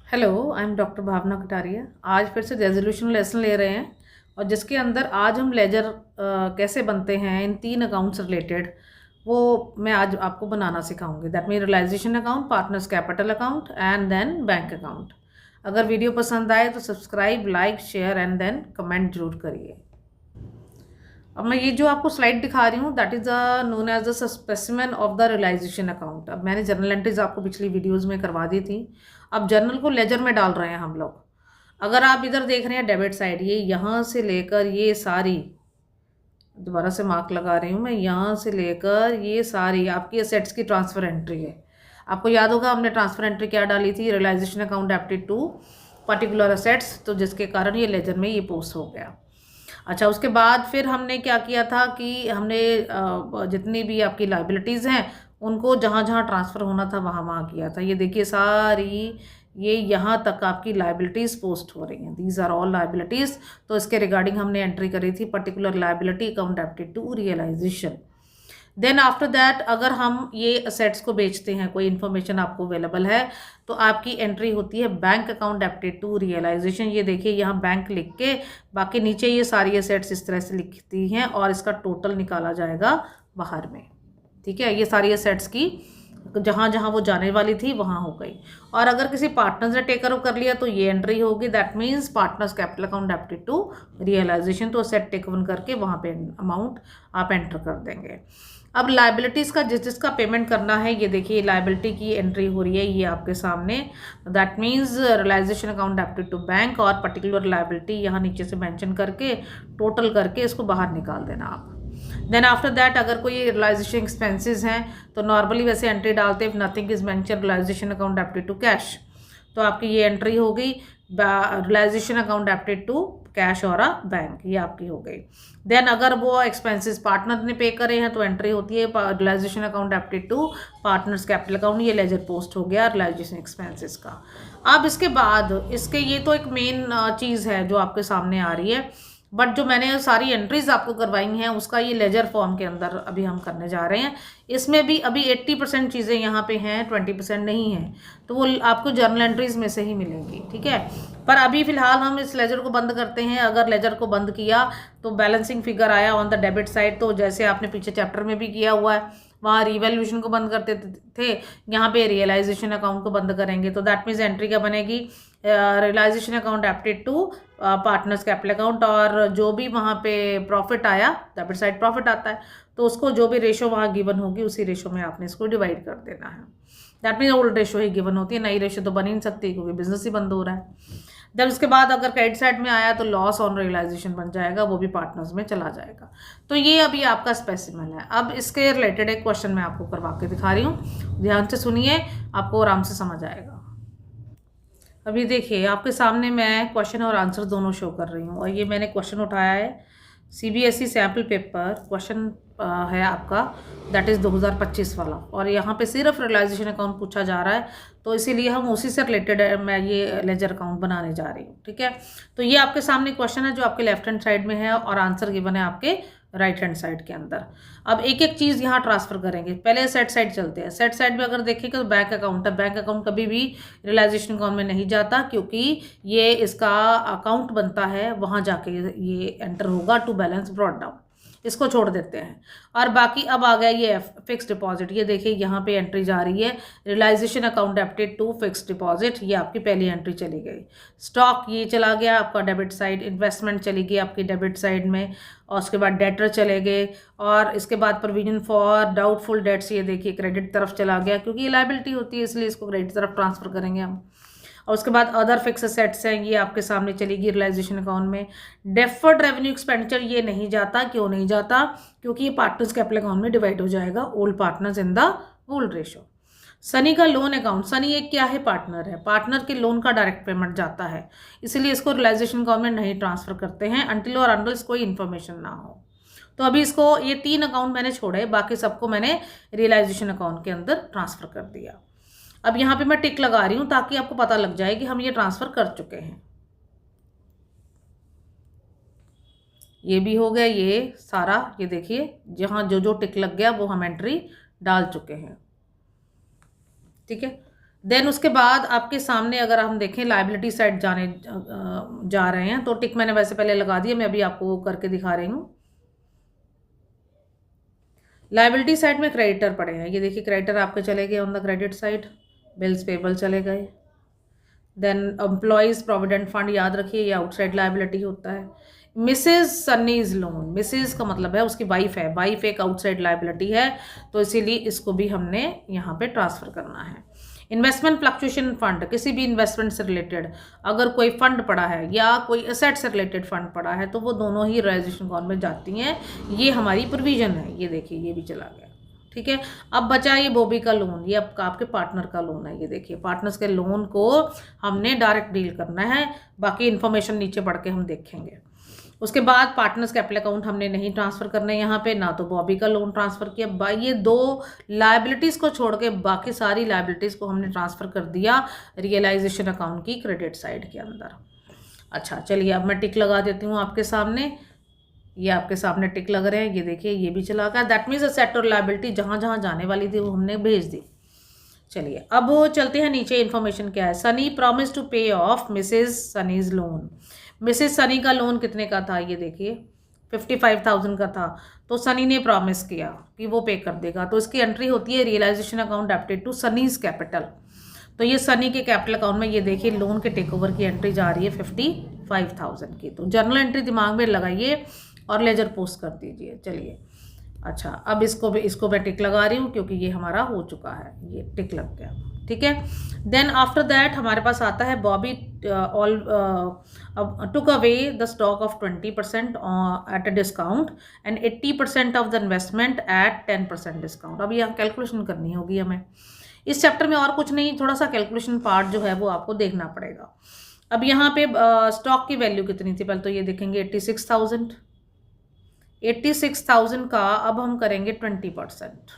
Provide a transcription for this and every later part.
Hello, I am doctor भावना कटारिया। आज फिर से रेजोल्यूशन लेसन ले रहे हैं और जिसके अंदर आज हम लेजर कैसे बनते हैं इन 3 अकाउंट्स रिलेटेड वो मैं आज आपको बनाना सिखाऊंगी। That mean realization account, partners capital account and then bank account. अगर वीडियो पसंद आए तो subscribe, like, share and then comment जरूर करिए। अब मैं ये जो आपको स्लाइड दिखा रही हूँ that is known as the specimen of the realisation account. अब मैंने जर्नल एंट्रीज आपको पिछली वीडियोस में करवा दी थी। अब जर्नल को लेजर में डाल रहे हैं हम लोग। अगर आप इधर देख रहे हैं डेबिट साइड, ये यहाँ से लेकर ये सारी, दोबारा से मार्क लगा रही हूँ मैं, यहाँ से लेकर ये सारी आपकी असेट्स की ट्रांसफर एंट्री है। आपको याद होगा हमने ट्रांसफर एंट्री क्या डाली थी, realisation account debited to particular assets, तो जिसके कारण ये लेजर में ये पोस्ट हो गया। अच्छा, उसके बाद फिर हमने क्या किया था कि हमने जितनी भी आपकी लाइबिलिटीज़ हैं उनको जहाँ जहाँ ट्रांसफ़र होना था वहाँ वहाँ किया था। ये देखिए सारी ये यहाँ तक आपकी लाइबिलिटीज़ पोस्ट हो रही हैं। These are all liabilities. तो इसके रिगार्डिंग हमने एंट्री करी थी particular liability account debited to realization. Then after that अगर हम ये असेट्स को बेचते हैं, कोई इन्फॉर्मेशन आपको अवेलेबल है, तो आपकी एंट्री होती है bank account debited to realisation. ये देखिए यहाँ बैंक लिख के बाकी नीचे ये सारी असेट्स इस तरह से लिखती हैं और इसका टोटल निकाला जाएगा बाहर में। ठीक है, ये सारी असेट्स की जहाँ जहाँ वो जाने वाली थी वहाँ हो गई। और अगर किसी पार्टनर ने टेक ओवर कर लिया तो ये एंट्री होगी। That means partners capital account debited to realisation. तो असेट टेक ओवर करके वहाँ पे अमाउंट आप एंटर कर देंगे। अब लाइबिलिटीज़ का जिसका पेमेंट करना है, ये देखिए लाइबिलिटी की एंट्री हो रही है ये आपके सामने। That means realization account debited to bank और पर्टिकुलर लाइबिलिटी यहाँ नीचे से मेंशन करके टोटल करके इसको बाहर निकाल देना आप। देन आफ्टर दैट अगर कोई रियलाइजेशन एक्सपेंसेस हैं तो नॉर्मली वैसे एंट्री डालते हैं, nothing is mention realization account debited to cash. तो आपकी ये एंट्री हो गई realization account debited to cash और अ बैंक, ये आपकी हो गई। देन अगर वो एक्सपेंसेस पार्टनर ने पे करे हैं तो एंट्री होती है realisation account debited to partners capital account. ये लेजर पोस्ट हो गया रियलाइजेशन एक्सपेंसेस का। अब इसके बाद इसके ये तो एक मेन चीज़ है जो आपके सामने आ रही है, बट जो मैंने सारी एंट्रीज आपको करवाई हैं उसका ये लेजर फॉर्म के अंदर अभी हम करने जा रहे हैं। इसमें भी अभी 80% चीज़ें यहाँ पे हैं, 20% नहीं है, तो वो आपको जर्नल एंट्रीज में से ही मिलेंगी। ठीक है, पर अभी फिलहाल हम इस लेजर को बंद करते हैं। अगर लेजर को बंद किया तो बैलेंसिंग फिगर आया ऑन द डेबिट साइड, तो जैसे आपने पीछे चैप्टर में भी किया हुआ है वहाँ रिवैल्यूएशन को बंद करते थे, यहाँ पे रियलाइजेशन अकाउंट को बंद करेंगे। तो दैट मीन्स एंट्री क्या बनेगी, realisation account debited to partners capital account, और जो भी वहाँ पे प्रॉफिट आया, डेबिट साइड प्रॉफिट आता है, तो उसको जो भी रेशो वहाँ गिवन होगी उसी रेशो में आपने इसको डिवाइड कर देना है। That means old ratio he given होती है, नई रेशो तो बन ही नहीं सकती क्योंकि बिजनेस ही बंद हो रहा है। जब उसके बाद अगर क्रेडिट साइड में आया तो लॉस ऑन रियलाइजेशन बन जाएगा, वो भी पार्टनर्स में चला जाएगा। तो ये अभी आपका स्पेसिमेन है। अब इसके रिलेटेड एक क्वेश्चन मैं आपको करवा के दिखा रही हूँ, ध्यान से सुनिए, आपको आराम से समझ आएगा। अभी देखिए आपके सामने मैं क्वेश्चन और आंसर दोनों शो कर रही हूँ और ये मैंने क्वेश्चन उठाया है सीबीएसई सैम्पल पेपर क्वेश्चन है आपका, दैट इज़ 2025 वाला, और यहाँ पे सिर्फ रियलाइजेशन अकाउंट पूछा जा रहा है, तो इसीलिए हम उसी से रिलेटेड मैं ये लेजर अकाउंट बनाने जा रही हूँ। ठीक है, तो ये आपके सामने क्वेश्चन है जो आपके लेफ्ट हैंड साइड में है और आंसर गिवन है आपके राइट हैंड साइड के अंदर। अब एक एक चीज़ यहाँ ट्रांसफर करेंगे। पहले सेट साइड चलते हैं। सेट साइड में अगर देखेंगे तो बैंक अकाउंट है। बैंक अकाउंट कभी भी रियलाइजेशन अकाउंट में नहीं जाता क्योंकि ये इसका अकाउंट बनता है, वहाँ जाके ये एंटर होगा टू बैलेंस ब्रॉट डाउन, इसको छोड़ देते हैं। और बाकी अब आ गया ये फिक्स डिपॉजिट। ये देखिए यहाँ पे एंट्री जा रही है realisation account debited to fix deposit, ये आपकी पहली एंट्री चली गई। स्टॉक ये चला गया आपका डेबिट साइड, इन्वेस्टमेंट चली गई आपकी डेबिट साइड में, और उसके बाद डेटर चले गए, और इसके बाद प्रोविजन फॉर डाउटफुल डेट्स ये देखिए क्रेडिट तरफ चला गया क्योंकि ये लाइबिलिटी होती है इसलिए इसको क्रेडिट तरफ ट्रांसफर करेंगे हम। और उसके बाद अदर फिक्स एसेट्स हैं, ये आपके सामने चलेगी रियलाइजेशन अकाउंट में। डेफर्ड रेवेन्यू एक्सपेंडिचर ये नहीं जाता, क्यों नहीं जाता, क्योंकि ये पार्टनर्स कैपिटल अकाउंट में डिवाइड हो जाएगा, old partners in the old ratio. Sunny का लोन अकाउंट, सनी एक क्या है, पार्टनर है, पार्टनर के लोन का डायरेक्ट पेमेंट जाता है, इसलिए इसको रियलाइजेशन अकाउंट में नहीं ट्रांसफर करते हैं अनटिल और अनटिल कोई इन्फॉर्मेशन ना हो। तो अभी इसको ये 3 अकाउंट मैंने छोड़े, बाकी सबको मैंने रियलाइजेशन अकाउंट के अंदर ट्रांसफर कर दिया। अब यहाँ पे मैं टिक लगा रही हूँ ताकि आपको पता लग जाए कि हम ये ट्रांसफ़र कर चुके हैं। ये भी हो गया ये सारा, ये देखिए जहाँ जो जो टिक लग गया वो हम एंट्री डाल चुके हैं। ठीक है, देन उसके बाद आपके सामने अगर हम देखें लाइबिलिटी साइड जा रहे हैं, तो टिक मैंने वैसे पहले लगा दिया, मैं अभी आपको करके दिखा रही हूँ। लाइबिलिटी साइड में क्रेडिटर पड़े हैं, ये देखिए क्रेडिटर आपके चले गए on the credit side, bills payable चले गए। देन एम्प्लॉयज प्रोविडेंट फंड, याद रखिए ये आउटसाइड लाइबिलिटी होता है। मिसेज सनीज लोन, मिसेज का मतलब है उसकी वाइफ है, वाइफ एक आउटसाइड लाइबिलिटी है, तो इसीलिए इसको भी हमने यहाँ पे ट्रांसफर करना है। इन्वेस्टमेंट फ्लक्चुएशन फंड, किसी भी इन्वेस्टमेंट से रिलेटेड अगर कोई फंड पड़ा है या कोई एसेट से रिलेटेड फंड पड़ा है तो वो दोनों ही रियलाइजेशन अकाउंट में जाती हैं, ये हमारी प्रोविजन है। ये देखिए ये भी चला गया, ठीक है। अब बचा ये बॉबी का लोन, ये आपके पार्टनर का लोन है। ये देखिए पार्टनर्स के लोन को हमने डायरेक्ट डील करना है, बाकी इन्फॉर्मेशन नीचे पढ़ के हम देखेंगे। उसके बाद पार्टनर्स कैपिटल अकाउंट हमने नहीं ट्रांसफर करने यहाँ पे, ना तो बॉबी का लोन ट्रांसफर किया। ये दो लाइबिलिटीज को छोड़ के बाकी सारी लाइबिलिटीज को हमने ट्रांसफर कर दिया रियलाइजेशन अकाउंट की क्रेडिट साइड के अंदर। अच्छा चलिए अब मैं टिक लगा देती हूँ आपके सामने, ये आपके सामने टिक लग रहे हैं, ये देखिए ये भी चला गया। दैट मीन्स एसेट और लाइबिलिटी जहाँ जहाँ जाने वाली थी वो हमने भेज दी। चलिए अब चलते हैं नीचे, इन्फॉर्मेशन क्या है। Sunny promise to pay off Mrs Sunny's loan. Mrs Sunny का लोन कितने का था, ये देखिए 55,000 का था, तो सनी ने प्रॉमिस किया कि वो पे कर देगा, तो इसकी एंट्री होती है realisation account debited to Sunny's capital. तो ये सनी के कैपिटल अकाउंट में ये देखिए लोन के टेक ओवर की एंट्री जा रही है 55,000 की। तो जर्नल एंट्री दिमाग में लगाइए और लेजर पोस्ट कर दीजिए। चलिए अच्छा अब इसको मैं टिक लगा रही हूँ क्योंकि ये हमारा हो चुका है, ये टिक लग गया, ठीक है। देन आफ्टर दैट हमारे पास आता है Bobby took away the stock of 20% eight a discount and 80% of the investment at 10% discount. अब यहाँ कैलकुलेशन करनी होगी हमें, इस चैप्टर में और कुछ नहीं, थोड़ा सा कैलकुलेशन पार्ट जो है वो आपको देखना पड़ेगा। अब यहाँ पे स्टॉक की वैल्यू कितनी थी, पहले तो ये देखेंगे 86,000, 86,000 का अब हम करेंगे 20%,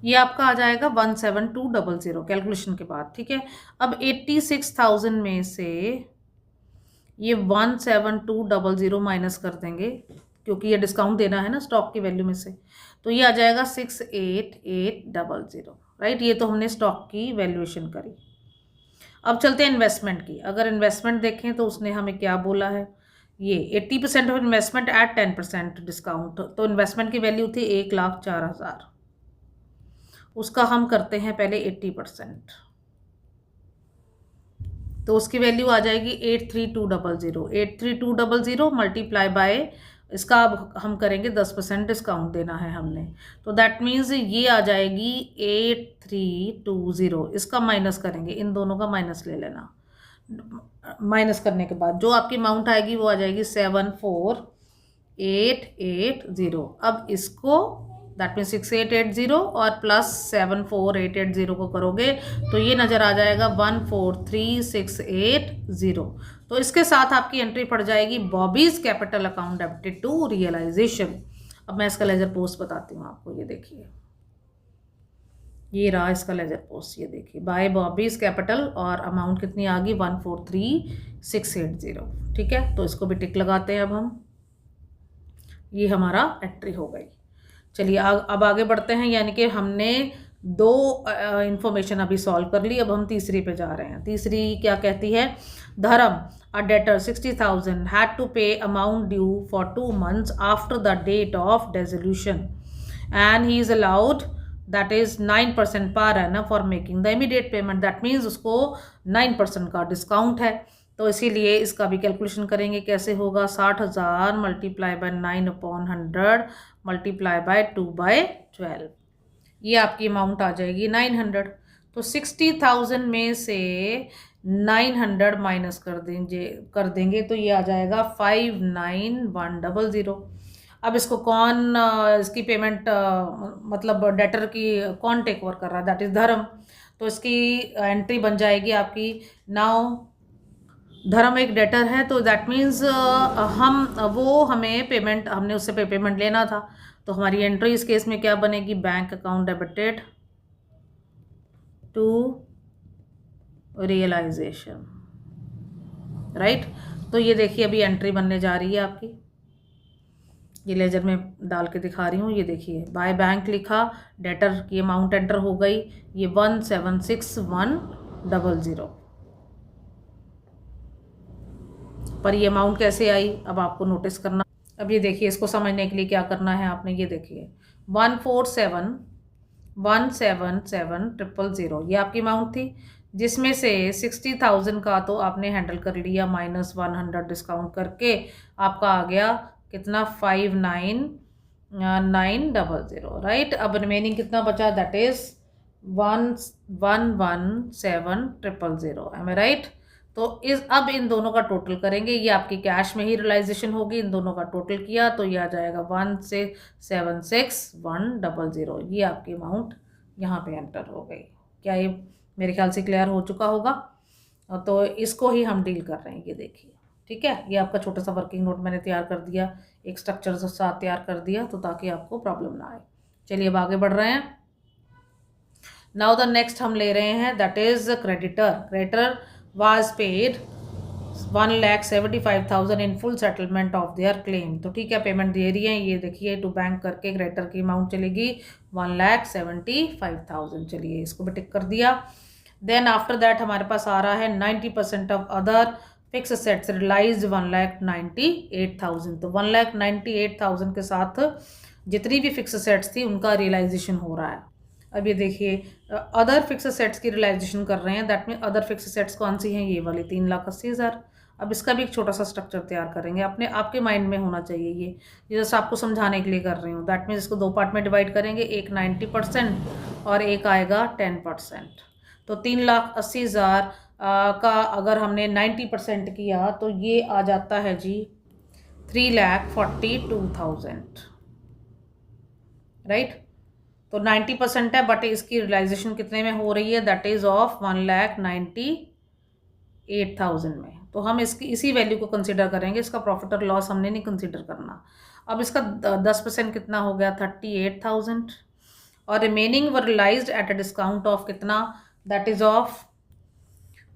ये आपका आ जाएगा 17200 कैलकुलेशन के बाद, ठीक है। अब 86,000 में से ये 17200 माइनस कर देंगे क्योंकि ये डिस्काउंट देना है ना स्टॉक की वैल्यू में से, तो ये आ जाएगा 68,800, राइट। ये तो हमने स्टॉक की वैल्यूएशन करी। अब चलते हैं इन्वेस्टमेंट की। अगर इन्वेस्टमेंट देखें तो उसने हमें क्या बोला है, ये 80% ऑफ इन्वेस्टमेंट एट 10% डिस्काउंट, तो इन्वेस्टमेंट की वैल्यू थी 1,04,000, उसका हम करते हैं पहले 80%, तो उसकी वैल्यू आ जाएगी 83200। 83200 मल्टीप्लाई बाय इसका अब हम करेंगे 10% डिस्काउंट देना है हमने, तो दैट मीन्स ये आ जाएगी 8320। इसका माइनस करेंगे, इन दोनों का माइनस ले लेना, माइनस करने के बाद जो आपकी अमाउंट आएगी वो आ जाएगी 74,880। अब इसको दैट मीन 6880 और प्लस 74,880 को करोगे तो ये नज़र आ जाएगा 143,680। तो इसके साथ आपकी एंट्री पड़ जाएगी Bobby's capital account debited to realisation. अब मैं इसका लेजर पोस्ट बताती हूँ आपको, ये देखिए ये रहा इसका लेजर पोस्ट, ये देखिए बाय बॉबीज कैपिटल और अमाउंट कितनी आ गई 143,680, ठीक है। तो इसको भी टिक लगाते हैं अब हम, ये हमारा एंट्री हो गई। चलिए अब आगे बढ़ते हैं, यानी कि हमने दो इंफॉर्मेशन अभी सॉल्व कर ली, अब हम तीसरी पे जा रहे हैं। तीसरी क्या कहती है, Dharam a debtor 60,000 had to pay amount due for 2 months after the date of dissolution and he is allowed that is 9% per annum for making the immediate payment. That means उसको 9% का डिस्काउंट है, तो इसीलिए इसका भी कैलकुलेशन करेंगे। कैसे होगा, 60,000 मल्टीप्लाई बाय 9/100 मल्टीप्लाई बाय 2/12, ये आपकी अमाउंट आ जाएगी 900। तो 60,000 में से 900 माइनस कर देंगे तो ये आ जाएगा 59,100। अब इसको कौन इसकी पेमेंट मतलब डेटर की कौन टेक ओवर कर रहा है, दैट इज धर्म। तो इसकी एंट्री बन जाएगी आपकी, नाउ धर्म एक डेटर है तो दैट मीन्स हमने उससे पेमेंट लेना था, तो हमारी एंट्री इस केस में क्या बनेगी, bank account debited to realisation, right. तो ये देखिए अभी एंट्री बनने जा रही है आपकी, ये लेजर में डाल के दिखा रही हूँ। ये देखिए बाय बैंक लिखा, डेटर की अमाउंट एंटर हो गई, ये 176100 पर ये अमाउंट कैसे आई अब आपको नोटिस करना। अब ये देखिए, इसको समझने के लिए क्या करना है आपने, ये देखिए 147,177,000 ये आपकी अमाउंट थी, जिसमें से 60,000 का तो आपने हैंडल कर लिया, -100 डिस्काउंट करके आपका आ गया कितना, 59,900, राइट। अब रिमेनिंग कितना बचा, that is 117,000, am I right. तो अब इन दोनों का टोटल करेंगे, ये आपकी कैश में ही रियलाइजेशन होगी, इन दोनों का टोटल किया तो ये आ जाएगा 1,76,100, ये आपकी अमाउंट यहाँ पे एंटर हो गई। क्या ये मेरे ख्याल से क्लियर हो चुका होगा। तो इसको ही हम डील कर रहे हैं, ये देखिए, ठीक है। ये आपका छोटा सा वर्किंग नोट मैंने तैयार कर दिया, एक स्ट्रक्चर के साथ तैयार कर दिया, तो ताकि आपको प्रॉब्लम ना आए। चलिए अब आगे बढ़ रहे हैं। नाउ द नेक्स्ट हम ले रहे हैं, that is creditor. Creditor was paid 1,75,000 in full settlement of there claim. तो ठीक है, पेमेंट दे रही है, ये देखिए टू बैंक करके क्रेडिटर की अमाउंट चलेगी 1,75,000। चलिए इसको भी टिक कर दिया। देन आफ्टर दैट हमारे पास आ रहा है 90% of other fixed assets realised 1,98,000। तो 1,98,000 के साथ जितनी भी फिक्स सेट्स थी उनका रियलाइजेशन हो रहा है। अब ये देखिए अदर फिक्स सेट्स की रियलाइजेशन कर रहे हैं, that mean other fixed sets कौन सी हैं, ये वाली 3,80,000। अब इसका भी एक छोटा सा स्ट्रक्चर तैयार करेंगे, अपने आपके माइंड में होना चाहिए ये जैसे आपको समझाने के लिए कर रही हूँ। दैट मीन इसको दो पार्ट में डिवाइड करेंगे, एक 90% और एक आएगा 10%। तो 3,80,000 का अगर हमने 90% किया तो ये आ जाता है जी 3,42,000, राइट। तो 90% है, बट इसकी रियलाइजेशन कितने में हो रही है, दैट इज ऑफ 1,98,000 में। तो हम इसकी इसी वैल्यू को कंसिडर करेंगे, इसका प्रॉफिट और लॉस हमने नहीं कंसिडर करना। अब इसका 10% कितना हो गया, 38,000, और remaining were realised at a discount of कितना, दैट इज ऑफ,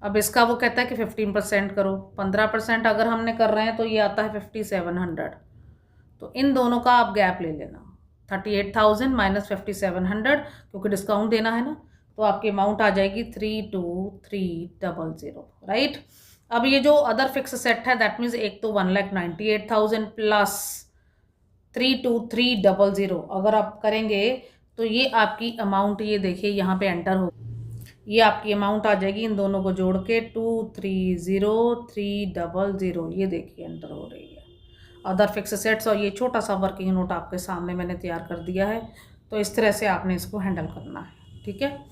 अब इसका वो कहता है कि 15% करो, 15% अगर हमने कर रहे हैं तो ये आता है 5,700। तो इन दोनों का आप गैप ले लेना, 38,000 माइनस 5,700, क्योंकि डिस्काउंट देना है ना, तो आपकी अमाउंट आ जाएगी 32,300, राइट। अब ये जो अदर फिक्स सेट है, दैट मीन्स एक तो 1,98,000 प्लस 32,300 अगर आप करेंगे तो ये आपकी अमाउंट, ये देखिए यहाँ पे एंटर हो, ये आपकी अमाउंट आ जाएगी इन दोनों को जोड़ के 2,30,300, ये देखिए एंटर हो रही है अदर फिक्स सेट्स। और ये छोटा सा वर्किंग नोट आपके सामने मैंने तैयार कर दिया है, तो इस तरह से आपने इसको हैंडल करना है, ठीक है।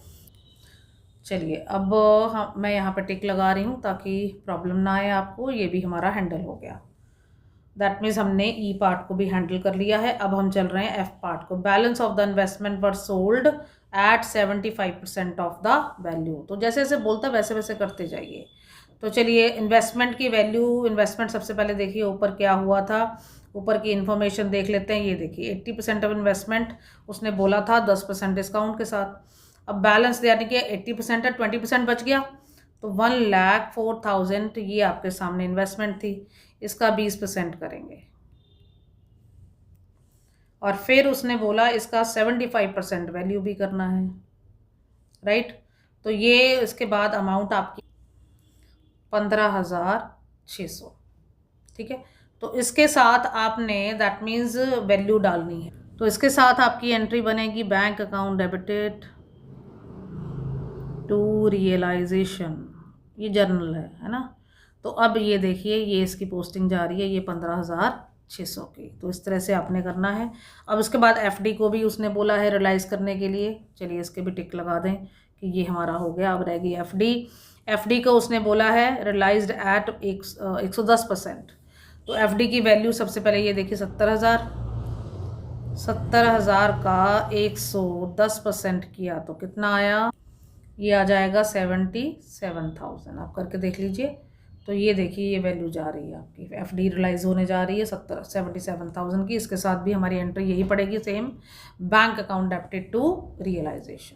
चलिए अब मैं यहाँ पे टिक लगा रही हूँ ताकि प्रॉब्लम ना आए आपको। ये भी हमारा हैंडल हो गया, दैट मीन्स हमने ई पार्ट को भी हैंडल कर लिया है। अब हम चल रहे हैं एफ पार्ट को। Balance of the investment were sold at 75% of the value. तो जैसे जैसे बोलता वैसे वैसे करते जाइए। तो चलिए इन्वेस्टमेंट की वैल्यू, इन्वेस्टमेंट सबसे पहले देखिए ऊपर क्या हुआ था, ऊपर की इन्फॉर्मेशन देख लेते हैं। ये देखिए 80% ऑफ इन्वेस्टमेंट उसने बोला था 10% डिस्काउंट के साथ। अब बैलेंस यानी कि 80% है, 20% बच गया, तो 1,04,000 ये आपके सामने इन्वेस्टमेंट थी, इसका 20% करेंगे। और फिर उसने बोला इसका 75% वैल्यू भी करना है, राइट। तो ये इसके बाद अमाउंट आपकी 15,600, ठीक है। तो इसके साथ आपने दैट मीन्स वैल्यू डालनी है। तो इसके साथ आपकी एंट्री बनेगी bank account debited to realisation, ये जर्नल है ना। तो अब ये देखिए ये इसकी पोस्टिंग जा रही है, ये 15,600 की। तो इस तरह से आपने करना है। अब उसके बाद एफडी को भी उसने बोला है रियलाइज करने के लिए, चलिए इसके भी टिक लगा दें कि ये हमारा हो गया। अब रहेगी एफडी। एफडी को उसने बोला है रियलाइज्ड एट 110%। तो एफडी की वैल्यू सबसे पहले ये देखिए 70,000 का 110% किया तो कितना आया, ये आ जाएगा 77,000। आप करके देख लीजिए। तो ये देखिए ये वैल्यू जा रही है आपकी, एफडी रियलाइज होने जा रही है 77,000 की। इसके साथ भी हमारी एंट्री यही पड़ेगी same, bank account debited to realisation.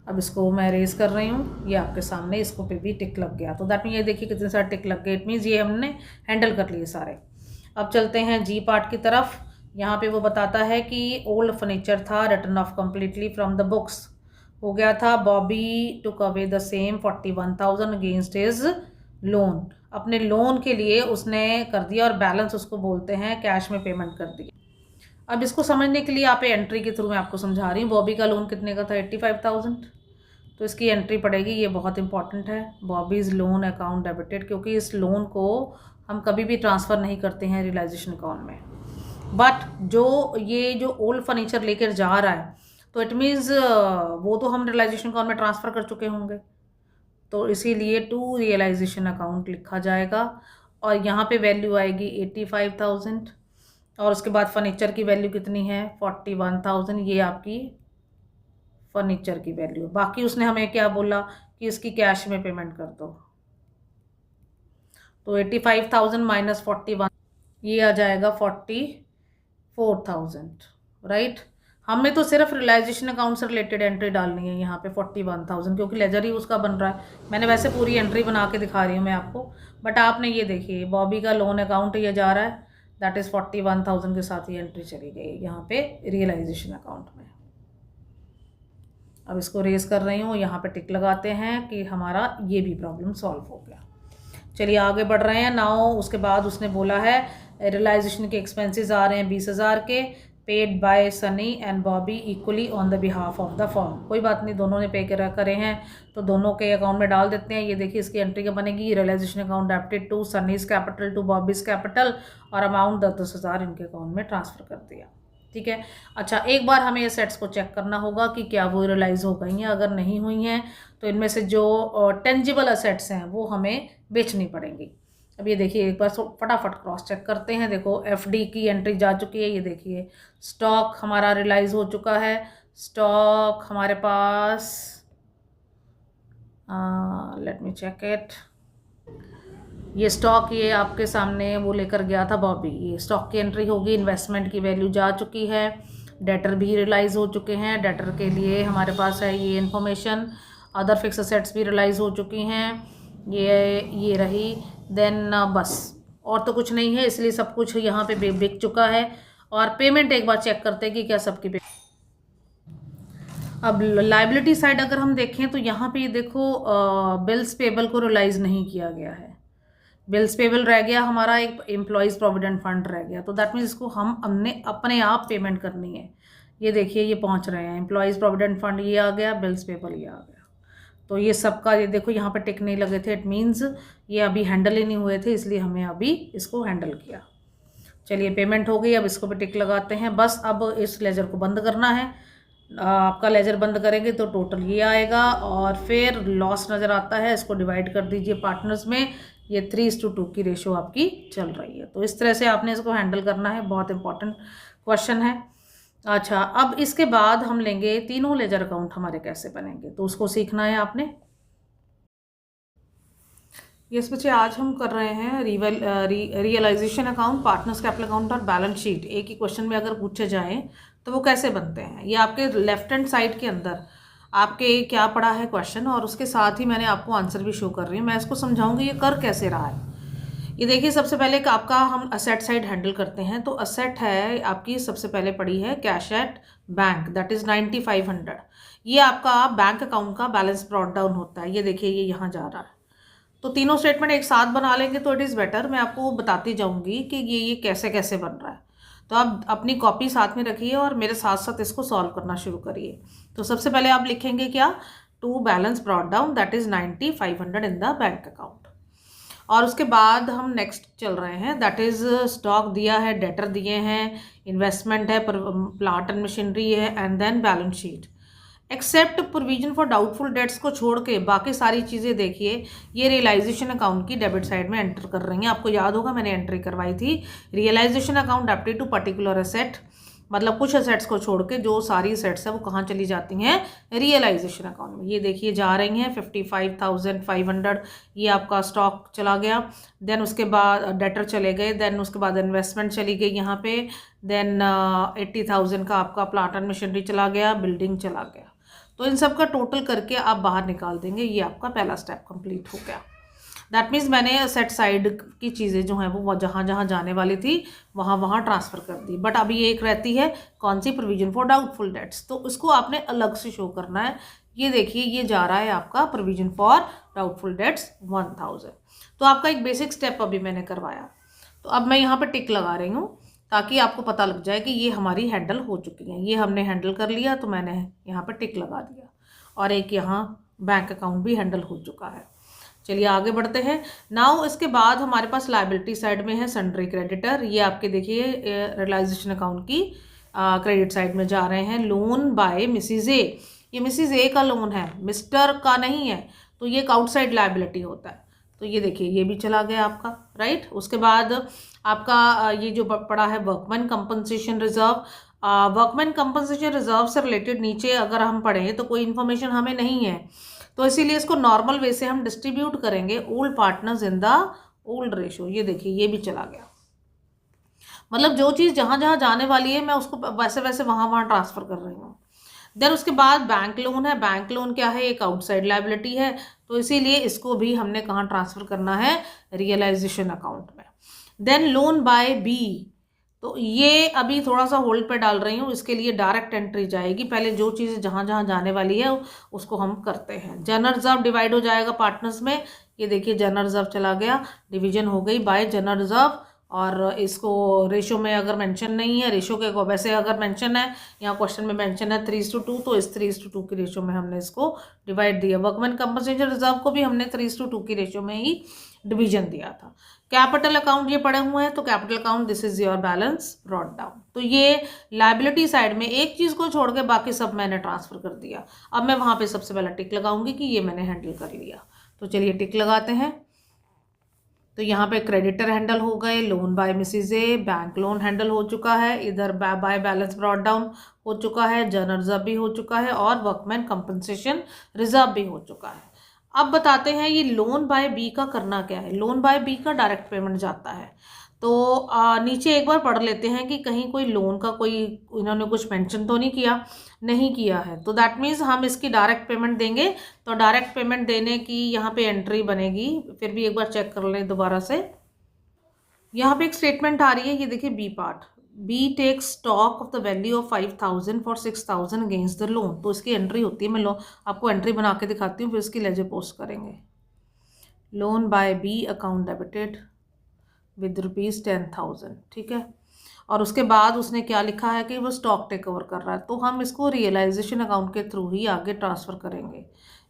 अब इसको मैं रेज कर रही हूँ, ये आपके सामने, इसको पे भी टिक लग गया। तो दैट मीन ये देखिए कितने सारे टिक लग गए, इट मीन्स ये हमने हैंडल कर लिए सारे। अब चलते हैं जी पार्ट की तरफ। यहाँ पे वो बताता है कि ओल्ड फर्नीचर था, return of completely from the books हो गया था। Bobby took away the same 41,000 against his loan, अपने लोन के लिए उसने कर दिया और बैलेंस उसको बोलते हैं कैश में पेमेंट कर दी। अब इसको समझने के लिए आप एंट्री के थ्रू मैं आपको समझा रही हूँ। बॉबी का लोन कितने का था? 85,000। तो इसकी एंट्री पड़ेगी, ये बहुत इंपॉर्टेंट है। बॉबीज़ लोन अकाउंट डेबिटेड, क्योंकि इस लोन को हम कभी भी ट्रांसफ़र नहीं करते हैं रियलाइजेशन अकाउंट में। बट जो ओल्ड फर्नीचर लेकर जा रहा है तो इट मीन्स वो तो हम रियलाइजेशन अकाउंट में ट्रांसफ़र कर चुके होंगे, तो इसीलिए टू रियलाइजेशन अकाउंट लिखा जाएगा। और यहाँ पे वैल्यू आएगी 85,000 और उसके बाद फर्नीचर की वैल्यू कितनी है? 41,000। ये आपकी फर्नीचर की वैल्यू है। बाकी उसने हमें क्या बोला कि इसकी कैश में पेमेंट कर दो, तो 85,000 माइनस 41 ये आ जाएगा 44,000, राइट। हमें तो सिर्फ रियलाइजेशन अकाउंट से रिलेटेड एंट्री डालनी है यहाँ पे 41,000, क्योंकि लेजर ही उसका बन रहा है। मैंने वैसे पूरी एंट्री बना के दिखा रही हूँ मैं आपको, बट आपने ये देखिए बॉबी का लोन अकाउंट ये जा रहा है, दैट इज़ 41,000 के साथ ये एंट्री चली गई यहाँ पे रियलाइजेशन अकाउंट में। अब इसको रेज कर रही हूँ, यहाँ पे टिक लगाते हैं कि हमारा ये भी प्रॉब्लम सॉल्व हो गया। चलिए आगे बढ़ रहे हैं। नाउ उसके बाद उसने बोला है रियलाइजेशन के एक्सपेंसेस आ रहे हैं 20,000 के, paid by Sunny and Bobby equally on the behalf of the firm. कोई बात नहीं, दोनों ने पे करे हैं तो दोनों के अकाउंट में डाल देते हैं। ये देखिए इसकी एंट्री क्या बनेगी? Realisation account debited to Sunny's capital to Bobby's capital, और अमाउंट 10,000 इनके अकाउंट में ट्रांसफ़र कर दिया। ठीक है। अच्छा, एक बार हमें ये सेट्स को चेक करना होगा कि क्या वो रियलाइज़ हो गई हैं। अगर नहीं हुई हैं तो इनमें से जो टेंजिबल असेट्स हैं वो हमें बेचनी पड़ेंगी। अब ये देखिए एक बार फटाफट क्रॉस चेक करते हैं। देखो एफडी की एंट्री जा चुकी है, ये देखिए स्टॉक हमारा रियलाइज़ हो चुका है। स्टॉक हमारे पास लेट मी चेक इट, ये स्टॉक ये आपके सामने वो लेकर गया था बॉबी, ये स्टॉक की एंट्री होगी। इन्वेस्टमेंट की वैल्यू जा चुकी है, डेटर भी रियलाइज़ हो चुके हैं। डेटर के लिए हमारे पास है ये इन्फॉर्मेशन। अदर फिक्स असेट्स भी रियलाइज़ हो चुकी हैं, ये रही। देन बस और तो कुछ नहीं है, इसलिए सब कुछ यहाँ पे बिक चुका है। और पेमेंट एक बार चेक करते हैं कि क्या सबकी अब लाइबिलिटी साइड अगर हम देखें तो यहाँ पे ये देखो बिल्स पेबल को रियलाइज़ नहीं किया गया है। बिल्स पेबल रह गया हमारा, एक एम्प्लॉयज़ प्रोविडेंट फंड रह गया, तो दैट मीन्स इसको हमने अपने आप पेमेंट करनी है। ये देखिए ये पहुंच रहे हैं, एम्प्लॉयज़ प्रोविडेंट फंड ये आ गया, बिल्स पेबल ये आ गया। तो ये सबका ये देखो यहाँ पे टिक नहीं लगे थे, इट मीन्स ये अभी हैंडल ही नहीं हुए थे, इसलिए हमें अभी इसको हैंडल किया। चलिए पेमेंट हो गई, अब इसको भी टिक लगाते हैं। बस अब इस लेजर को बंद करना है। आपका लेजर बंद करेंगे तो टोटल ये आएगा, और फिर लॉस नज़र आता है, इसको डिवाइड कर दीजिए पार्टनर्स में। ये 3:2 की रेशो आपकी चल रही है। तो इस तरह से आपने इसको हैंडल करना है, बहुत इंपॉर्टेंट क्वेश्चन है। अच्छा, अब इसके बाद हम लेंगे तीनों लेजर अकाउंट हमारे कैसे बनेंगे, तो उसको सीखना है आपने। यस बच्चे, आज हम कर रहे हैं realisation account, partners capital account और बैलेंस शीट। एक ही क्वेश्चन में अगर पूछे जाएँ तो वो कैसे बनते हैं। ये आपके लेफ्ट हैंड साइड के अंदर आपके क्या पड़ा है क्वेश्चन, और उसके साथ ही मैंने आपको आंसर भी शो कर रही हूँ। मैं इसको समझाऊंगी ये कर कैसे रहा है। ये देखिए सबसे पहले आपका हम असेट साइड हैंडल करते हैं। तो असेट है आपकी, सबसे पहले पड़ी है cash at bank, that is 9500। ये आपका बैंक अकाउंट का बैलेंस ब्रॉट डाउन होता है। ये देखिए ये यहाँ जा रहा है। तो तीनों स्टेटमेंट एक साथ बना लेंगे तो इट इज़ बेटर। मैं आपको बताती जाऊँगी कि ये कैसे कैसे बन रहा है। तो आप अपनी कॉपी साथ में रखिए और मेरे साथ साथ इसको सॉल्व करना शुरू करिए। तो सबसे पहले आप लिखेंगे क्या? To balance brought down that is 9500 in the bank account. और उसके बाद हम नेक्स्ट चल रहे हैं, दैट इज़ स्टॉक दिया है, डेटर दिए हैं, इन्वेस्टमेंट है, प्लांट एंड मशीनरी है, and then balance sheet. Except provision for doubtful debts को छोड़ के बाकी सारी चीज़ें देखिए ये रियलाइजेशन अकाउंट की डेबिट साइड में एंटर कर रही हैं। आपको याद होगा मैंने एंट्री करवाई थी, realisation account debited to particular asset, मतलब कुछ असेट्स को छोड़ के जो सारी असेट्स है वो कहाँ चली जाती हैं? रियलाइजेशन अकाउंट में। ये देखिए जा रही हैं 55,500, ये आपका स्टॉक चला गया। देन उसके बाद डेटर चले गए, देन उसके बाद इन्वेस्टमेंट चली गई यहाँ पे, देन 80,000 का आपका प्लांट एंड मशीनरी चला गया, बिल्डिंग चला गया। तो इन सब का टोटल करके आप बाहर निकाल देंगे। ये आपका पहला स्टेप कंप्लीट हो गया। दैट मीन्स मैंने सेट साइड की चीज़ें जो हैं वो जहाँ जहाँ जाने वाली थी वहाँ वहाँ ट्रांसफ़र कर दी। बट अभी एक रहती है कौन सी, प्रोविजन फॉर डाउटफुल डेट्स, तो उसको आपने अलग से शो करना है। ये देखिए ये जा रहा है आपका प्रोविजन फॉर डाउटफुल डेट्स 1000। तो आपका एक बेसिक स्टेप अभी मैंने करवाया। तो अब मैं यहाँ पे टिक लगा रही हूँ ताकि आपको पता लग जाए कि ये हमारी हैंडल हो चुकी है। ये हमने हैंडल कर लिया तो मैंने यहाँ पे टिक लगा दिया, और एक यहाँ बैंक अकाउंट भी हैंडल हो चुका है। चलिए आगे बढ़ते हैं। नाउ इसके बाद हमारे पास लायबिलिटी साइड में है सन्ड्री क्रेडिटर। ये आपके देखिए रियलाइजेशन अकाउंट की क्रेडिट साइड में जा रहे हैं। लोन बाय मिसिज ए, ये मिसिज ए का लोन है, मिस्टर का नहीं है, तो ये एक आउटसाइड लायबिलिटी होता है। तो ये देखिए ये भी चला गया आपका, राइट। उसके बाद आपका ये जो पड़ा है workman compensation reserve. Workman compensation reserve से रिलेटेड नीचे अगर हम पढ़ें तो कोई इन्फॉर्मेशन हमें नहीं है, तो इसीलिए इसको नॉर्मल वे से हम डिस्ट्रीब्यूट करेंगे old partners in the old ratio. ये देखिए ये भी चला गया, मतलब जो चीज़ जहाँ जहाँ जाने वाली है मैं उसको वैसे वैसे वहाँ वहाँ ट्रांसफ़र कर रही हूँ। देन उसके बाद बैंक लोन है। बैंक लोन क्या है, एक आउटसाइड लायबिलिटी है, तो इसीलिए इसको भी हमने कहाँ ट्रांसफ़र करना है, रियलाइजेशन अकाउंट में। देन लोन बाय बी, तो ये अभी थोड़ा सा होल्ड पे डाल रही हूँ, इसके लिए डायरेक्ट एंट्री जाएगी। पहले जो चीज़ जहाँ जहाँ जाने वाली है उसको हम करते हैं। जनरल रिजर्व डिवाइड हो जाएगा पार्टनर्स में। ये देखिए जनरल रिजर्व चला गया, डिवीजन हो गई बाय जनरल रिजर्व। और इसको रेशो में अगर मेंशन नहीं है, रेशो के को वैसे अगर मेंशन है, यहाँ क्वेश्चन में मेंशन है 3:2, तो इस 3:2 की रेशो में हमने इसको डिवाइड दिया। वर्कमैन कंपनसेशन रिजर्व को भी हमने 3:2 की रेशो में ही डिवीजन दिया था। कैपिटल अकाउंट ये पड़े हुए हैं, तो capital account this is your balance brought down. तो ये लायबिलिटी साइड में एक चीज़ को छोड़ के बाकी सब मैंने ट्रांसफ़र कर दिया। अब मैं वहाँ पे सबसे पहले टिक लगाऊंगी कि ये मैंने हैंडल कर लिया। तो चलिए टिक लगाते हैं। तो यहाँ पे क्रेडिटर हैंडल हो गए, loan by Mrs A, bank loan handle हो चुका है, इधर बाय बैलेंस ब्रॉट डाउन हो चुका है, जनरल रिजर्व भी हो चुका है, और वर्कमैन कंपनसेशन रिजर्व भी हो चुका है। अब बताते हैं ये लोन बाय बी का करना क्या है। लोन बाय बी का डायरेक्ट पेमेंट जाता है। तो नीचे एक बार पढ़ लेते हैं कि कहीं कोई लोन का कोई इन्होंने कुछ मेंशन तो नहीं किया, नहीं किया है, तो दैट मीन्स हम इसकी डायरेक्ट पेमेंट देंगे। तो डायरेक्ट पेमेंट देने की यहाँ पे एंट्री बनेगी। फिर भी एक बार चेक कर लें दोबारा से। यहाँ पे एक स्टेटमेंट आ रही है, ये देखिए B part, B take stock of the value of 5000 for 6000 against the loan. तो इसकी एंट्री होती है, मैं आपको एंट्री बना के दिखाती हूँ, फिर इसकी लेजर पोस्ट करेंगे। Loan by B account debited with ₹10,000, ठीक है। और उसके बाद उसने क्या लिखा है कि वो स्टॉक टेक ओवर कर रहा है, तो हम इसको रियलाइजेशन अकाउंट के थ्रू ही आगे ट्रांसफ़र करेंगे।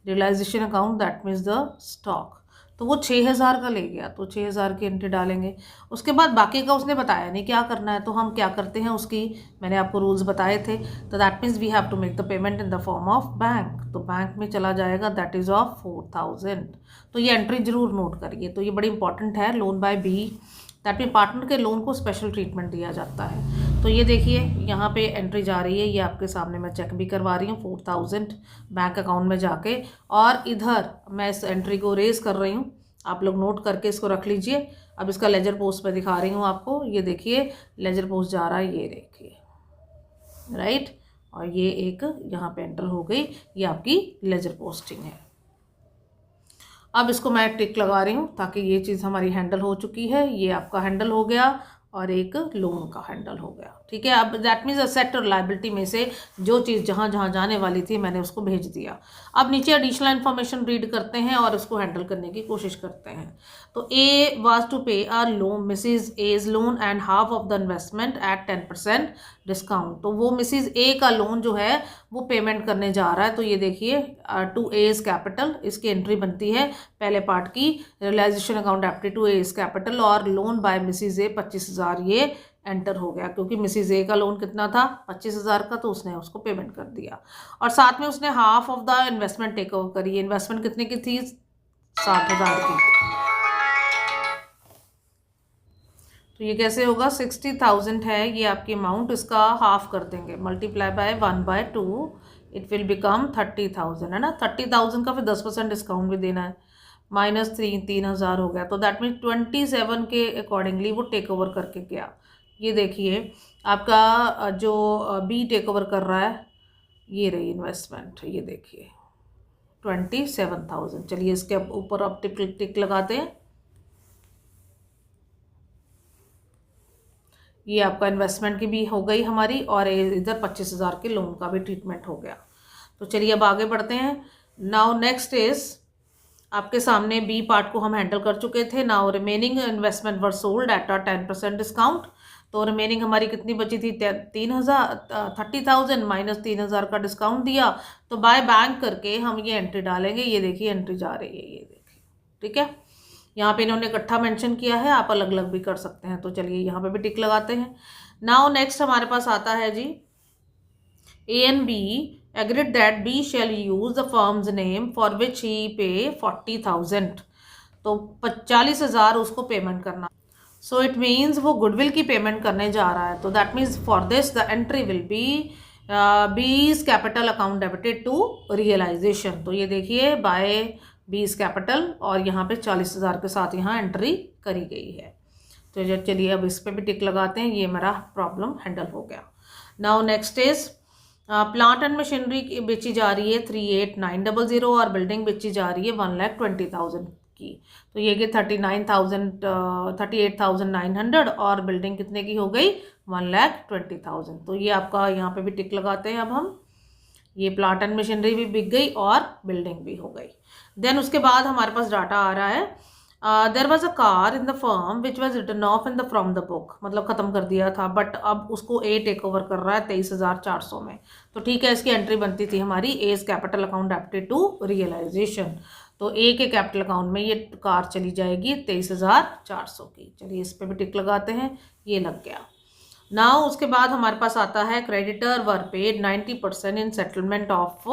Realisation account that means the stock. तो वो 6000 का ले गया, तो 6000 की एंट्री डालेंगे। उसके बाद बाकी का उसने बताया नहीं क्या करना है, तो हम क्या करते हैं, उसकी मैंने आपको रूल्स बताए थे। तो that means we have to make the payment in the form of bank. तो बैंक में चला जाएगा, दैट इज़ ऑफ 4000। तो ये एंट्री जरूर नोट करिए, तो ये बड़ी इंपॉर्टेंट है। Loan by B that mean partner के लोन को स्पेशल ट्रीटमेंट दिया जाता है। तो ये देखिए यहाँ पे एंट्री जा रही है, ये आपके सामने मैं चेक भी करवा रही हूँ 4000 बैंक अकाउंट में जाके, और इधर मैं इस एंट्री को रेज कर रही हूँ। आप लोग नोट करके इसको रख लीजिए। अब इसका लेजर पोस्ट पे दिखा रही हूँ आपको। ये देखिए लेजर पोस्ट जा रहा है, ये देखिए, राइट। और ये एक यहाँ पे एंटर हो गई, ये आपकी लेजर पोस्टिंग है। अब इसको मैं टिक लगा रही हूँ ताकि ये चीज़ हमारी हैंडल हो चुकी है। ये आपका हैंडल हो गया और एक लोन का हैंडल हो गया, ठीक है। अब दैट मीन्स असेट और लायबिलिटी में से जो चीज़ जहाँ जहाँ जाने वाली थी मैंने उसको भेज दिया। अब नीचे एडिशनल इन्फॉर्मेशन रीड करते हैं और उसको हैंडल करने की कोशिश करते हैं। तो ए was to pay a loan, Mrs A's loan and half of the investment at 10% discount. तो वो मिसिज ए का लोन जो है वो पेमेंट करने जा रहा है। तो ये देखिए टू एज कैपिटल, इसकी एंट्री बनती है पहले पार्ट की, realization account debit to A's capital, और लोन बाय मिसिज ए 25,000 ये एंटर हो गया, क्योंकि मिसिज ए का लोन कितना था 25,000 का, तो उसने उसको पेमेंट कर दिया। और साथ में उसने half of the investment take over करी। इन्वेस्टमेंट कितने की थी, 60,000 की। तो ये कैसे होगा, 60,000 है ये आपकी अमाउंट, इसका हाफ कर देंगे, multiply by 1/2, it will become 30,000, है ना। 30,000 का फिर 10% डिस्काउंट भी देना है, -3,000 हो गया। तो दैट मीन्स 27 के अकॉर्डिंगली वो टेक ओवर करके गया। ये देखिए आपका जो बी टेक ओवर कर रहा है, ये रही इन्वेस्टमेंट, ये देखिए 27,000। चलिए इसके ऊपर अब टिक लगाते हैं। ये आपका इन्वेस्टमेंट की भी हो गई हमारी, और इधर 25,000 के लोन का भी ट्रीटमेंट हो गया। तो चलिए अब आगे बढ़ते हैं। नाउ नेक्स्ट इज, आपके सामने बी पार्ट को हम हैंडल कर चुके थे। Now remaining investment were sold at a 10% discount. तो रिमेनिंग हमारी कितनी बची थी? 30,000 माइनस 3,000 का डिस्काउंट दिया। तो बाय बैंक करके हम ये एंट्री डालेंगे। ये देखिए एंट्री जा रही है, ये देखिए, ठीक है। यहाँ पे इन्होंने इकट्ठा मेंशन किया है, आप अलग अलग भी कर सकते हैं। तो चलिए यहाँ पे भी टिक लगाते हैं। नाउ नेक्स्ट हमारे पास आता है जी, A and B agreed that B shall use the firm's name for which he pay 40,000। तो 40,000 उसको पेमेंट करना। सो इट मीन्स वो गुडविल की पेमेंट करने जा रहा है। तो that means for this the entry will be B's capital account debited to realisation. तो ये देखिए बाय बीज कैपिटल, और यहाँ पे 40,000 के साथ यहाँ एंट्री करी गई है। तो चलिए अब इस पर भी टिक लगाते हैं। ये मेरा प्रॉब्लम हैंडल हो गया। Now next is, plant and machinery बेची जा रही है 38,900 और बिल्डिंग बेची जा रही है 1,20,000 की। तो ये कि 38,900 और बिल्डिंग कितने की हो गई? 1,20,000। तो ये आपका यहाँ पे भी टिक लगाते हैं अब हम। ये प्लांट एंड मशीनरी भी बिक गई और बिल्डिंग भी हो गई। देन उसके बाद हमारे पास डाटा आ रहा है, there was a car in the firm which was return of in the from the book. मतलब खत्म कर दिया था, बट अब उसको ए टेक ओवर कर रहा है 23,400 में। तो ठीक है, इसकी एंट्री बनती थी हमारी as capital account debited to realisation. तो ए के कैपिटल अकाउंट में ये कार चली जाएगी 23,400 की। चलिए इस पर भी टिक लगाते हैं, ये लग गया। नाउ उसके बाद हमारे पास आता है, creditor were paid 90% in settlement of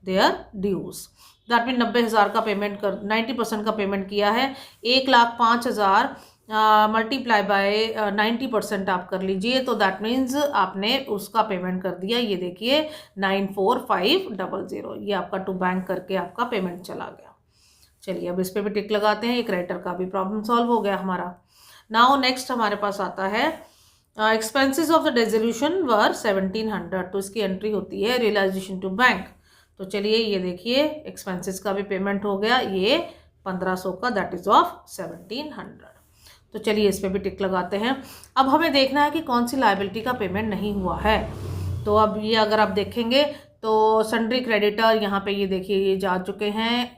their dues. That mean 90,000 का पेमेंट कर 90% का पेमेंट किया है। 1,05,000 मल्टीप्लाई बाय 90% आप कर लीजिए। तो दैट मीन्स आपने उसका पेमेंट कर दिया। ये देखिए 94,500, ये आपका टू बैंक करके आपका पेमेंट चला गया। चलिए अब इस पर भी टिक लगाते हैं। एक क्रेडिटर का भी प्रॉब्लम सॉल्व हो गया हमारा। नाउ नेक्स्ट हमारे पास आता है, एक्सपेंसेस ऑफ द डिसोल्यूशन वर 1,700। तो इसकी एंट्री होती है रियलाइजेशन टू बैंक। तो चलिए ये देखिए एक्सपेंसेस का भी पेमेंट हो गया, ये 1,500 का, दैट इज ऑफ 1,700। तो चलिए इस पर भी टिक लगाते हैं। अब हमें देखना है कि कौन सी लायबिलिटी का पेमेंट नहीं हुआ है। तो अब ये अगर आप देखेंगे तो सन्ड्री क्रेडिटर यहाँ पे ये देखिए ये जा चुके हैं।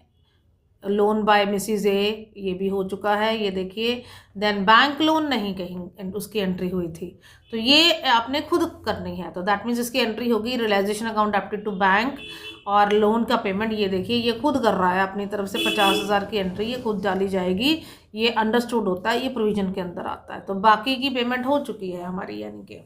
लोन बाय मिसिज ए ये भी हो चुका है, ये देखिए। देन बैंक लोन नहीं कहीं उसकी एंट्री हुई थी, तो ये आपने खुद करनी है। तो दैट मीन्स इसकी एंट्री होगी realisation account debited to bank, और लोन का पेमेंट ये देखिए ये खुद कर रहा है अपनी तरफ से 50,000 की एंट्री ये खुद डाली जाएगी। ये अंडरस्टूड होता है, ये प्रोविजन के अंदर आता है। तो बाकी की पेमेंट हो चुकी है हमारी, यानी कि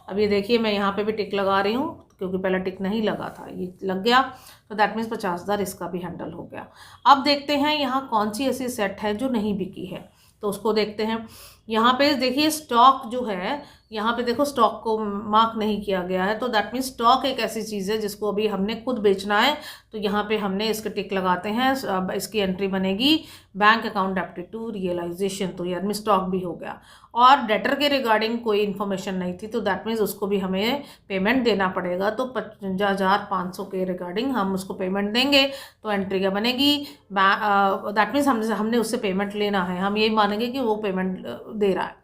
अब ये देखिए मैं यहाँ पे भी टिक लगा रही हूँ क्योंकि पहले टिक नहीं लगा था, ये लग गया। तो दैट मीन्स 50,000 इसका भी हैंडल हो गया। अब देखते हैं यहाँ कौन सी ऐसी सेट है जो नहीं बिकी है, तो उसको देखते हैं। यहाँ पे देखिए स्टॉक जो है, यहाँ पे देखो स्टॉक को मार्क नहीं किया गया है। तो दैट मीन्स स्टॉक एक ऐसी चीज़ है जिसको अभी हमने खुद बेचना है। तो यहाँ पे हमने इसके टिक लगाते हैं। अब इसकी एंट्री बनेगी bank account debited to realisation. तो यार में स्टॉक भी हो गया, और डेटर के रिगार्डिंग कोई इन्फॉर्मेशन नहीं थी। तो दैट मीन्स उसको भी हमें पेमेंट देना पड़ेगा। तो 55,500 के रिगार्डिंग हम उसको पेमेंट देंगे। तो एंट्री क्या बनेगी? दैट मीन्स हमने उससे पेमेंट लेना है, हम यही मानेंगे कि वो पेमेंट दे रहा है।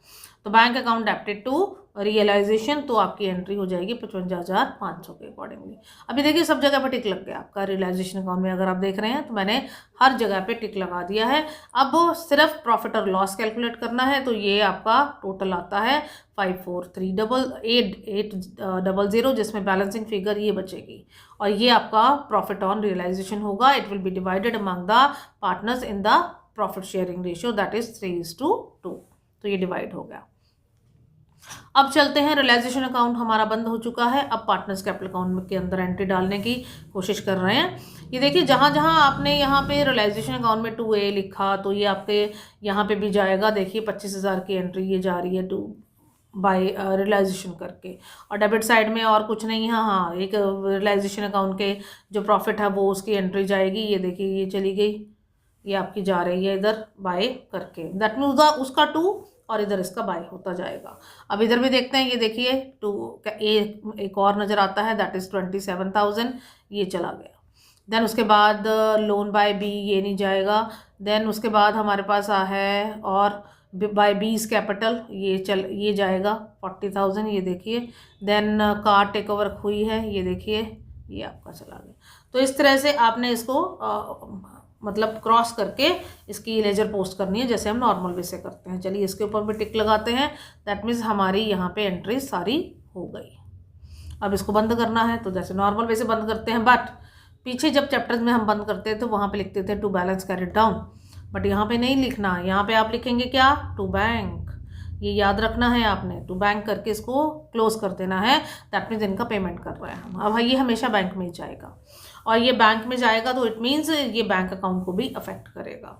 तो bank account debited to realisation, तो आपकी एंट्री हो जाएगी 55,500 के अकॉर्डिंगली। अभी देखिए सब जगह पे टिक लग गया आपका रियलाइजेशन अकाउंट में। अगर आप देख रहे हैं तो मैंने हर जगह पे टिक लगा दिया है। अब सिर्फ प्रॉफिट और लॉस कैलकुलेट करना है। तो ये आपका टोटल आता है 54,388,800, जिसमें बैलेंसिंग फिगर ये बचेगी, और ये आपका प्रॉफिट ऑन रियलाइजेशन होगा। It will be divided among the partners in the profit sharing ratio, that is 3:2। तो ये डिवाइड हो गया। अब चलते हैं, रियलाइजेशन अकाउंट हमारा बंद हो चुका है। अब पार्टनर्स कैपिटल अकाउंट के अंदर एंट्री डालने की कोशिश कर रहे हैं। ये देखिए जहाँ जहाँ आपने यहाँ पे रियलाइजेशन अकाउंट में 2A लिखा, तो ये आपके यहाँ पे भी जाएगा। देखिए 25,000 की एंट्री ये जा रही है 2 बाय रियलाइजेशन करके, और डेबिट साइड में और कुछ नहीं है। हाँ, एक रियलाइजेशन अकाउंट के जो प्रॉफिट है वो उसकी एंट्री जाएगी। ये देखिए ये चली गई, ये आपकी जा रही है इधर बाय करके। दैट मीन उसका 2 और इधर इसका बाय होता जाएगा। अब इधर भी देखते हैं, ये देखिए 2 एक और नज़र आता है, दैट इज़ 27,000, ये चला गया। देन उसके बाद लोन बाय बी ये नहीं जाएगा। देन उसके बाद हमारे पास है और बाय बीज कैपिटल ये जाएगा 40,000, ये देखिए। देन कार टेक ओवर हुई है, ये देखिए, ये आपका चला गया। तो इस तरह से आपने इसको मतलब क्रॉस करके इसकी लेजर पोस्ट करनी है, जैसे हम नॉर्मल वे से करते हैं। चलिए इसके ऊपर भी टिक लगाते हैं। दैट मीन्स हमारी यहाँ पे एंट्री सारी हो गई। अब इसको बंद करना है तो जैसे नॉर्मल वे से बंद करते हैं, बट पीछे जब चैप्टर्स में हम बंद करते थे तो वहाँ पे लिखते थे to balance carried down, but यहाँ पे नहीं लिखना है। यहाँ पे आप लिखेंगे क्या, टू बैंक। ये याद रखना है आपने, टू बैंक करके इसको क्लोज कर देना है। दैट मीन्स इनका पेमेंट कर रहे हैं हम। अब ये हमेशा बैंक में ही जाएगा, और ये बैंक में जाएगा तो इट मीन्स ये बैंक अकाउंट को भी अफेक्ट करेगा।